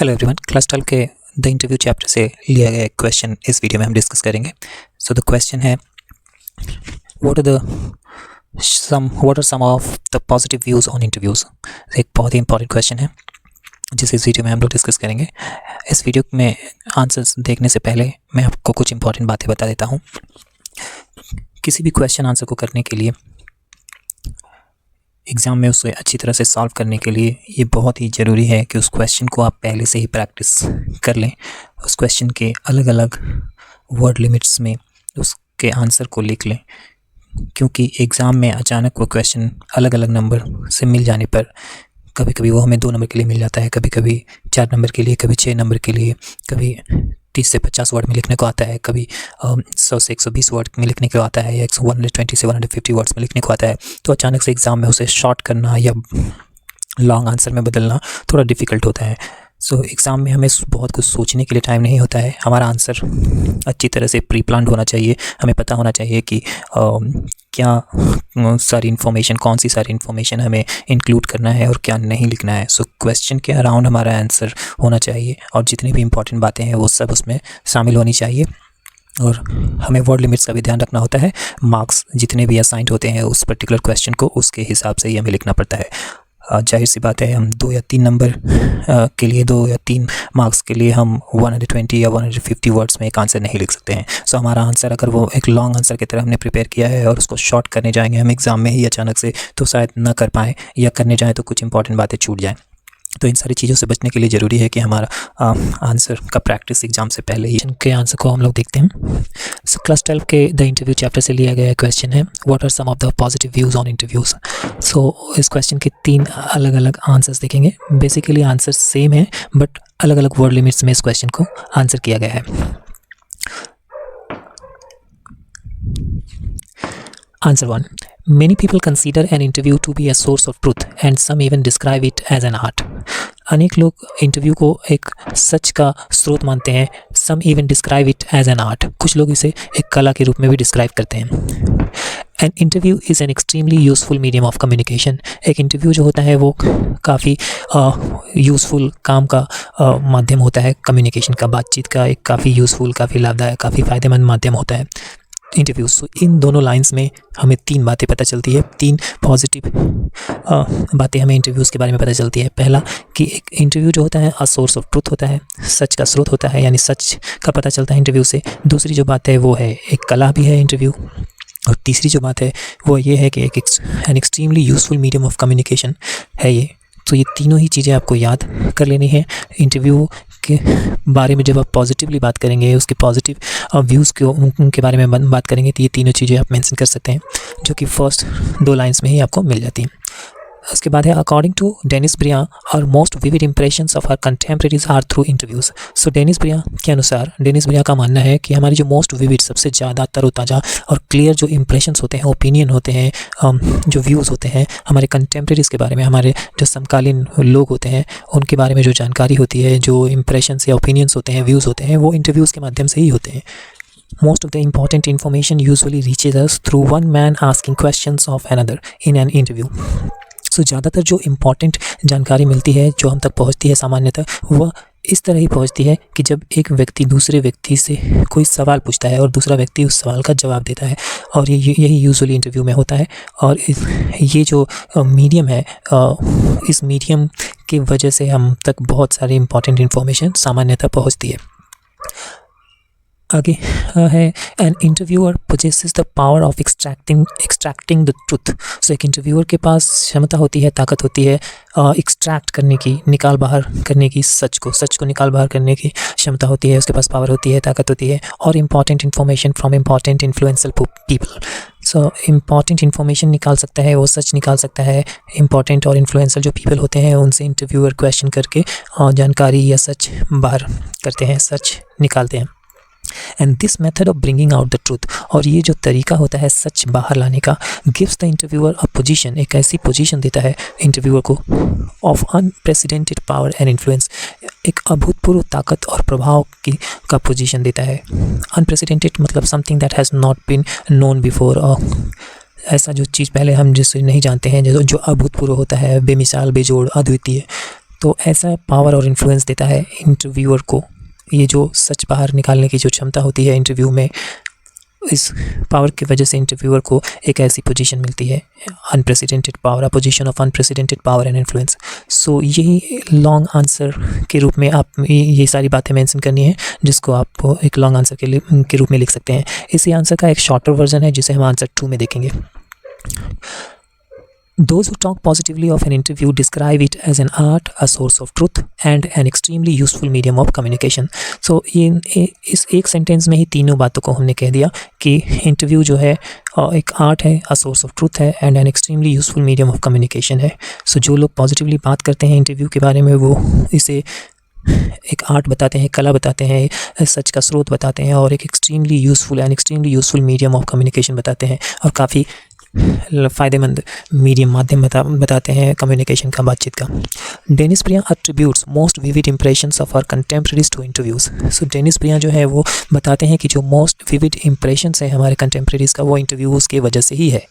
Hello everyone, class 12 के the interview chapter से लिया गया एक क्वेश्चन इस वीडियो में हम डिस्कस करेंगे। सो द क्वेश्चन है what are some of the positive views on interviews. एक बहुत ही इंपॉर्टेंट क्वेश्चन है जिसे इस वीडियो में हम लोग डिस्कस करेंगे। इस वीडियो में आंसर्स देखने से पहले मैं आपको कुछ इंपॉर्टेंट बातें बता देता हूँ। किसी भी क्वेश्चन आंसर को करने के लिए, एग्ज़ाम में उसे अच्छी तरह से सॉल्व करने के लिए ये बहुत ही ज़रूरी है कि उस क्वेश्चन को आप पहले से ही प्रैक्टिस कर लें। उस क्वेश्चन के अलग अलग वर्ड लिमिट्स में उसके आंसर को लिख लें, क्योंकि एग्ज़ाम में अचानक वो क्वेश्चन अलग अलग नंबर से मिल जाने पर कभी कभी वो हमें 2 नंबर के लिए मिल जाता है, कभी कभी 4 नंबर के लिए, कभी 6 नंबर के लिए, कभी 30 से 50 वर्ड में लिखने को आता है, कभी 100 से 120 वर्ड में लिखने को आता है, या 120 से 150 वर्ड्स में लिखने को आता है। तो अचानक से एग्ज़ाम में उसे शॉर्ट करना या लॉन्ग आंसर में बदलना थोड़ा डिफ़िकल्ट होता है। सो एग्ज़ाम में हमें बहुत कुछ सोचने के लिए टाइम नहीं होता है। हमारा आंसर अच्छी तरह से प्री प्लान्ड होना चाहिए। हमें पता होना चाहिए कि कौन सी सारी इन्फॉर्मेशन हमें इंक्लूड करना है और क्या नहीं लिखना है। सो क्वेश्चन के अराउंड हमारा आंसर होना चाहिए और जितनी भी इंपॉर्टेंट बातें हैं वो सब उसमें शामिल होनी चाहिए। और हमें वर्ड लिमिट्स का भी ध्यान रखना होता है। मार्क्स जितने भी असाइंड होते हैं उस पर्टिकुलर क्वेश्चन को, उसके हिसाब से ही हमें लिखना पड़ता है। जाहिर सी बात है, हम 2 या 3 नंबर के लिए, 2 या 3 मार्क्स के लिए हम 120 या 150 वर्ड्स में एक आंसर नहीं लिख सकते हैं। सो हमारा आंसर अगर वो एक लॉन्ग आंसर की तरह हमने प्रिपेयर किया है और उसको शॉर्ट करने जाएंगे हम एग्ज़ाम में ही अचानक से, तो शायद ना कर पाएँ, या करने जाएँ तो कुछ इंपॉर्टेंट बातें छूट जाएँ। तो इन सारी चीज़ों से बचने के लिए ज़रूरी है कि हमारा आंसर का प्रैक्टिस एग्ज़ाम से पहले ही। इनके आंसर को हम लोग देखते हैं। सो क्लास 12 के द इंटरव्यू चैप्टर से लिया गया क्वेश्चन है what are some of the positive views on interviews. So इस क्वेश्चन के 3 अलग अलग आंसर्स देखेंगे। बेसिकली आंसर सेम है बट अलग अलग वर्ड लिमिट्स में इस क्वेश्चन को आंसर किया गया है। Answer 1. Many people consider an interview to be a source of truth and some even describe it as an art. अनेक लोग इंटरव्यू को एक सच का स्रोत मानते हैं। Some even describe it as an art. कुछ लोग इसे एक कला के रूप में भी डिस्क्राइब करते हैं। An interview is an extremely useful medium of communication. एक इंटरव्यू जो होता है वो काफ़ी यूज़फुल काम का माध्यम होता है, कम्युनिकेशन का, बातचीत का एक काफ़ी यूज़फुल, काफ़ी लाभदायक, काफ़ी फ़ायदेमंद माध्यम होता है इंटरव्यूज़। सो इन दोनों लाइंस में हमें 3 बातें पता चलती है, 3 पॉजिटिव बातें हमें इंटरव्यूज़ के बारे में पता चलती है। पहला कि एक इंटरव्यू जो होता है अ सोर्स ऑफ ट्रुथ होता है, सच का स्रोत होता है, यानी सच का पता चलता है इंटरव्यू से। दूसरी जो बात है वो है एक कला भी है इंटरव्यू। और तीसरी जो बात है वो ये है कि an extremely useful medium of communication है ये। तो ये तीनों ही चीज़ें आपको याद कर लेनी है। इंटरव्यू के बारे में जब आप पॉजिटिवली बात करेंगे, उसके पॉजिटिव व्यूज़ के उनके बारे में बात करेंगे, तो ये तीनों चीज़ें आप मेंशन कर सकते हैं, जो कि फर्स्ट 2 लाइंस में ही आपको मिल जाती हैं। उसके बाद है according to Denis Brian our most vivid impressions of our contemporaries are through interviews. So Denis Brian के अनुसार, डेनिस ब्रिया का मानना है कि हमारी जो मोस्ट विविड, सबसे ज़्यादा तरोताज़ा और क्लियर जो इंप्रेशंस होते हैं, ओपिनियन होते हैं, जो व्यूज़ होते हैं हमारे कंटेम्प्रेरीज के बारे में, हमारे जो समकालीन लोग होते हैं उनके बारे में जो जानकारी होती है, जो इंप्रेशंस या ओपिनियंस होते हैं, व्यूज़ होते हैं, वो इंटरव्यूज़ के माध्यम से ही होते हैं। Most of the important information usually reaches us through one man asking questions of another in an interview. सो ज़्यादातर जो इम्पॉर्टेंट जानकारी मिलती है, जो हम तक पहुंचती है सामान्यतः, वह इस तरह ही पहुंचती है कि जब एक व्यक्ति दूसरे व्यक्ति से कोई सवाल पूछता है और दूसरा व्यक्ति उस सवाल का जवाब देता है, और यही यूजुअली इंटरव्यू में होता है। और ये जो मीडियम है, इस मीडियम की वजह से हम तक बहुत सारी इम्पॉर्टेंट इन्फॉर्मेशन सामान्यतः पहुँचती है। आगे है an interviewer possesses the power of extracting the truth. So एक इंटरव्यूअर के पास क्षमता होती है, ताकत होती है एक्सट्रैक्ट करने की, निकाल बाहर करने की, सच को निकाल बाहर करने की क्षमता होती है, उसके पास पावर होती है, ताकत होती है। और important information from important influential people. So important information निकाल सकता है, वो सच निकाल सकता है। इम्पॉर्टेंट और इन्फ्लुएंशियल जो पीपल होते हैं उनसे इंटरव्यूअर क्वेश्चन करके जानकारी या सच बाहर करते हैं, सच निकालते हैं। And this method of bringing out the truth, और ये जो तरीका होता है सच बाहर लाने का, gives the interviewer a position, एक ऐसी पोजीशन देता है इंटरव्यूअर को, of unprecedented power and influence, एक अभूतपूर्व ताकत और प्रभाव की का पोजीशन देता है। अनप्रेसिडेंटेड मतलब something that has not been known before, ऐसा जो चीज़ पहले हम जिसे नहीं जानते हैं, जो अभूतपूर्व होता है, बेमिसाल, बेजोड़, अद्वितीय। तो ऐसा पावर और इन्फ्लुएंस देता है इंटरव्यूअर को। ये जो सच बाहर निकालने की जो क्षमता होती है इंटरव्यू में, इस पावर की वजह से इंटरव्यूअर को एक ऐसी पोजीशन मिलती है, unprecedented power, a position of unprecedented power and influence. So यही लॉन्ग आंसर के रूप में आप ये सारी बातें मेंशन करनी है, जिसको आप एक लॉन्ग आंसर के रूप में लिख सकते हैं। इसी आंसर का एक शॉर्टर वर्जन है जिसे हम आंसर 2 में देखेंगे। Those who talk positively of an interview describe it as an art, a source of truth and an extremely useful medium of communication. So इस एक सेंटेंस में ही तीनों बातों को हमने कह दिया कि इंटरव्यू जो है एक आर्ट है, अ सोर्स ऑफ ट्रूथ है and an extremely useful medium of communication है। सो जो लोग पॉजिटिवली बात करते हैं इंटरव्यू के बारे में, वो इसे एक आर्ट बताते हैं, कला बताते हैं, सच का स्रोत बताते हैं और एक extremely useful medium of communication बताते हैं और काफ़ी फ़ायदेमंद मीडियम माध्यम बताते हैं कम्युनिकेशन का, बातचीत का। Denis Brian attributes most vivid impressions of our contemporaries to interviews. So Denis Brian जो है वो बताते हैं कि जो मोस्ट विविड इंप्रेशंस है हमारे कंटेम्प्रेरीज का, वो इंटरव्यूज़ की वजह से ही है।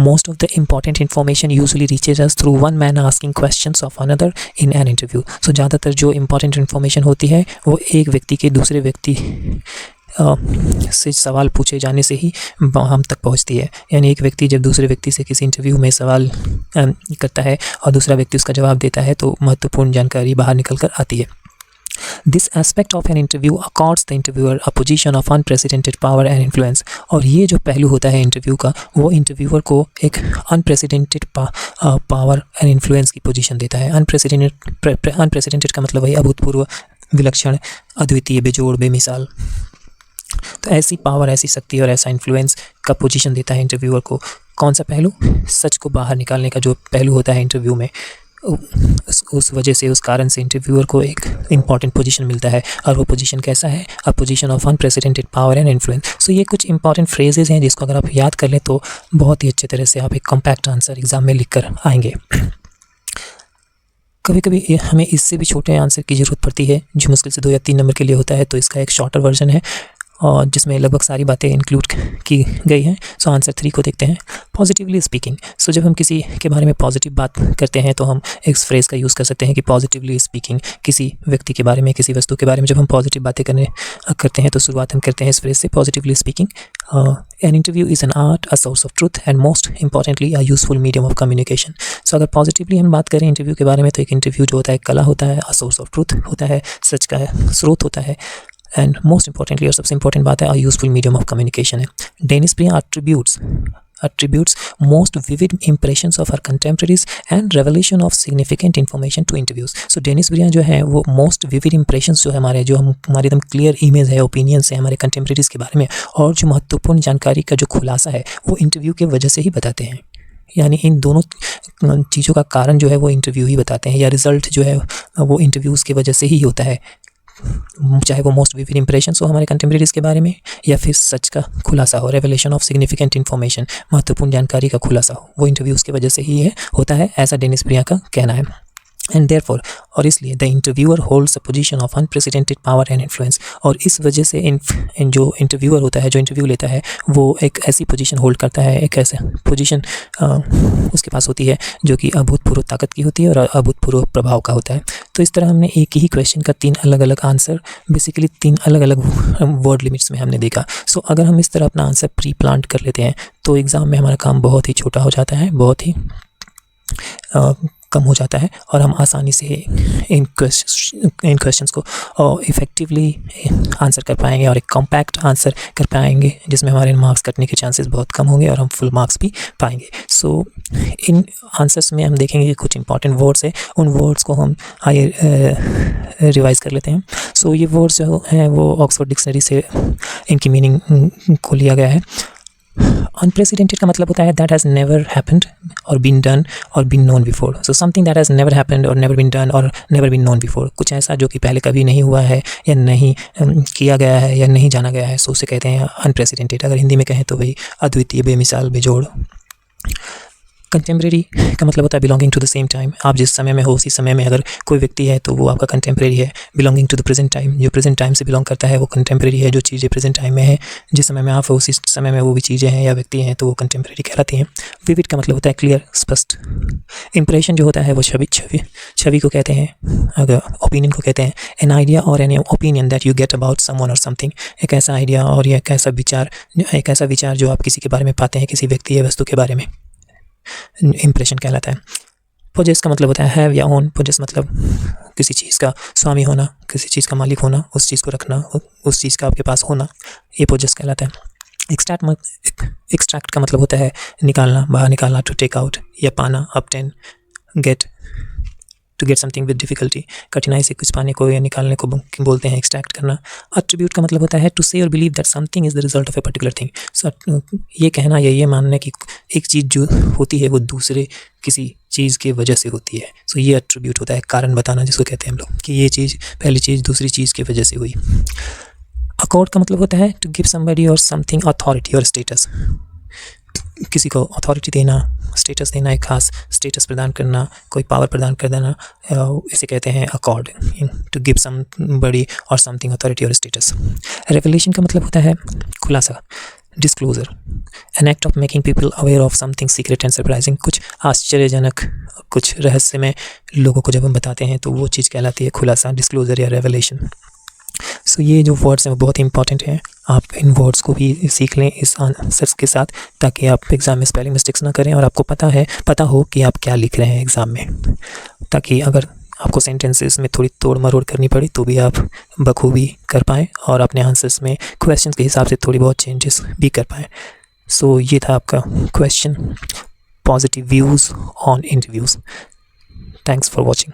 Most of the important information usually reaches us through one man asking questions of another in an interview. So ज़्यादातर जो important information होती है वो एक व्यक्ति के दूसरे व्यक्ति से सवाल पूछे जाने से ही हम तक पहुंचती है। यानी एक व्यक्ति जब दूसरे व्यक्ति से किसी इंटरव्यू में सवाल करता है और दूसरा व्यक्ति उसका जवाब देता है तो महत्वपूर्ण जानकारी बाहर निकल कर आती है। This aspect of an interview accords the interviewer a position of unprecedented power and influence. और ये जो पहलू होता है इंटरव्यू का, वो इंटरव्यूअर को एक अनप्रेसिडेंटेड पावर एंड इन्फ्लुएंस की पोजीशन देता है। अनप्रेसिडेंटेड का मतलब वही अभूतपूर्व, विलक्षण, अद्वितीय, बेजोड़, बेमिसाल। तो ऐसी पावर, ऐसी शक्ति और ऐसा इन्फ्लुएंस का पोजीशन देता है इंटरव्यूअर को। कौन सा पहलू? सच को बाहर निकालने का जो पहलू होता है इंटरव्यू में, उस वजह से, उस कारण से इंटरव्यूअर को एक इम्पॉर्टेंट पोजीशन मिलता है। और वो पोजीशन कैसा है? A position of unprecedented power and influence. So ये कुछ इंपॉर्टेंट फ्रेजेस हैं जिसको अगर आप याद कर लें तो बहुत ही अच्छे तरह से आप एक कॉम्पैक्ट आंसर एग्जाम में लिख कर आएंगे। कभी कभी हमें इससे भी छोटे आंसर की ज़रूरत पड़ती है जो मुश्किल से 2 या 3 नंबर के लिए होता है, तो इसका एक शॉर्टर वर्जन है और जिसमें लगभग सारी बातें इंक्लूड की गई हैं। सो आंसर 3 को देखते हैं। Positively speaking. सो जब हम किसी के बारे में पॉजिटिव बात करते हैं तो हम इस फ्रेज़ का यूज़ कर सकते हैं कि पॉजिटिवली स्पीकिंग। किसी व्यक्ति के बारे में, किसी वस्तु के बारे में जब हम पॉजिटिव बातें करते हैं तो शुरुआत हम करते हैं इस फ्रेज़ से, positively speaking. An interview is an art, a source of truth and most importantly a useful medium of communication. So अगर पॉजिटिवली हम बात करें इंटरव्यू के बारे में तो एक इंटरव्यू जो होता है कला होता है, अ सोर्स ऑफ ट्रूथ होता है, सच का स्रोत होता है, एंड मोस्ट इंपॉर्टेंटली और सबसे इंपॉर्टेंट बात है अ यूजफुल मीडियम ऑफ कम्युनिकेशन है। Dennis Priya attributes most vivid impressions of our contemporaries and revelation of significant information to interviews. So Denis Brian जो है वो most vivid impressions जो है हमारे, जो हमारी एकदम क्लियर इमेज है, ओपिनियंस है हमारे कंटेम्प्रेरीज के बारे में, और जो महत्वपूर्ण जानकारी का जो खुलासा है वो इंटरव्यू के वजह से ही बताते हैं। यानी इन दोनों चीज़ों का कारण जो है वो इंटरव्यू ही बताते हैं, या रिज़ल्ट जो है वो इंटरव्यूज़ की वजह से ही होता है। चाहे वो मोस्ट विविड इंप्रेशंस हो हमारे कंटेम्प्रेरीज के बारे में, या फिर सच का खुलासा हो, रेवलेशन ऑफ सिग्निफिकेंट इन्फॉर्मेशन, महत्वपूर्ण जानकारी का खुलासा हो, वो इंटरव्यूज़ की वजह से ही होता है, ऐसा डेनिस प्रिया का कहना है। एंड देयरफॉर, और इसलिए the interviewer holds a position of unprecedented power and influence. और इस वजह से जो इंटरव्यूअर होता है, जो इंटरव्यू लेता है, वो एक ऐसी पोजीशन होल्ड करता है, एक ऐसा पोजीशन उसके पास होती है जो कि अभूतपूर्व ताकत की होती है और अभूतपूर्व प्रभाव का होता है। तो इस तरह हमने एक ही क्वेश्चन का 3 अलग अलग आंसर, बेसिकली 3 अलग अलग वर्ड लिमिट्स में हमने देखा। सो अगर हम इस तरह अपना आंसर प्री प्लान कर लेते हैं तो एग्ज़ाम में हमारा काम बहुत ही छोटा हो जाता है, बहुत ही कम हो जाता है, और हम आसानी से इन क्वेश्चंस को इफ़ेक्टिवली आंसर कर पाएंगे और एक कॉम्पैक्ट आंसर कर पाएंगे जिसमें हमारे मार्क्स कटने के चांसेस बहुत कम होंगे और हम फुल मार्क्स भी पाएंगे। सो इन आंसर्स में हम देखेंगे कि कुछ इंपॉर्टेंट वर्ड्स हैं, उन वर्ड्स को हम आइए रिवाइज कर लेते हैं। सो ये वर्ड्स जो हैं वो ऑक्सफोर्ड डिक्शनरी से इनकी मीनिंग को लिया गया है। अनप्रेसिडेंटेड का मतलब होता है दैट हैज़ नेवर हैपेंड और बीन डन और been known before. So something that has never happened और नेवर बीन डन और नेवर बीन नोन बिफोर, कुछ ऐसा जो कि पहले कभी नहीं हुआ है या नहीं किया गया है या नहीं जाना गया है, सो उसे कहते हैं अनप्रेसिडेंटेड। अगर हिंदी में कहें तो वही अद्वितीय, बेमिसाल, बेजोड़। कंटेम्प्रेरी का मतलब होता है belonging to the same time. आप जिस समय में हो उसी समय में अगर कोई व्यक्ति है तो वो आपका कंटेम्प्रेरी है। Belonging to the present time, जो प्रेजेंट टाइम से बिलोंग करता है वो कंटेम्प्रेरी है। जो चीज़ें प्रेजेंट टाइम में है, जिस समय में आप हो उसी समय में वो भी चीज़ें हैं या व्यक्ति हैं तो वो कंटेम्प्रेरी कहलाती हैं। विविड का मतलब होता है क्लियर, स्पष्ट। इंप्रेशन जो होता है वो छवि को कहते हैं, अगर ओपिनियन को कहते हैं। एन आइडिया और an opinion that you get about someone और समथिंग, एक ऐसा आइडिया और एक ऐसा विचार जो आप किसी के बारे में पाते हैं, किसी व्यक्ति या वस्तु के बारे में, इंप्रेशन कहलाता है। पोजेस का मतलब होता है हैव या ओन। पोजेस मतलब किसी चीज़ का स्वामी होना, किसी चीज़ का मालिक होना, उस चीज़ को रखना, उस चीज़ का आपके पास होना, ये पोजेस कहलाता है। एक्सट्रैक्ट का मतलब होता है निकालना, बाहर निकालना, टू टेक आउट या पाना, obtain, get, to get something with difficulty, कठिनाई से कुछ पाने को या निकालने को बोलते हैं एक्सट्रैक्ट करना। अट्रीब्यूट का मतलब होता है to say or believe that something is the result of a particular thing. So ये कहना या ये मानना कि एक चीज़ जो होती है वो दूसरे किसी चीज़ की वजह से होती है। सो ये अट्रीब्यूट होता है, कारण बताना जिसको कहते हैं हम लोग, कि ये चीज़ पहली चीज़ दूसरी चीज़ की वजह से हुई। अकॉर्ड का मतलब होता है टू गिव समबडी और समथिंग अथॉरिटी और स्टेटस, किसी को अथॉरिटी देना, स्टेटस देना, एक खास स्टेटस प्रदान करना, कोई पावर प्रदान कर देना, इसे कहते हैं अकॉर्ड। टू गिव समबडी और समथिंग अथॉरिटी और स्टेटस। रेवलेशन का मतलब होता है खुलासा, disclosure, an act of making people aware of something secret and surprising, कुछ आश्चर्यजनक, कुछ रहस्यमय लोगों को जब हम बताते हैं तो वो चीज़ कहलाती है खुलासा, डिस्क्लोजर या रेवलेशन। सो ये जो वर्ड्स हैं वो बहुत इंपॉर्टेंट हैं, आप इन वर्ड्स को भी सीख लें इस आंसर्स के साथ, ताकि आप एग्ज़ाम में स्पेलिंग मिस्टेक्स ना करें और आपको पता हो कि आप क्या लिख रहे हैं एग्ज़ाम में, ताकि अगर आपको सेंटेंसेस में थोड़ी तोड़ मरोड़ करनी पड़ी तो भी आप बखूबी कर पाएँ और अपने आंसर्स में क्वेश्चंस के हिसाब से थोड़ी बहुत चेंजेस भी कर पाएँ। सो ये था आपका question, positive views on interviews. Thanks for watching.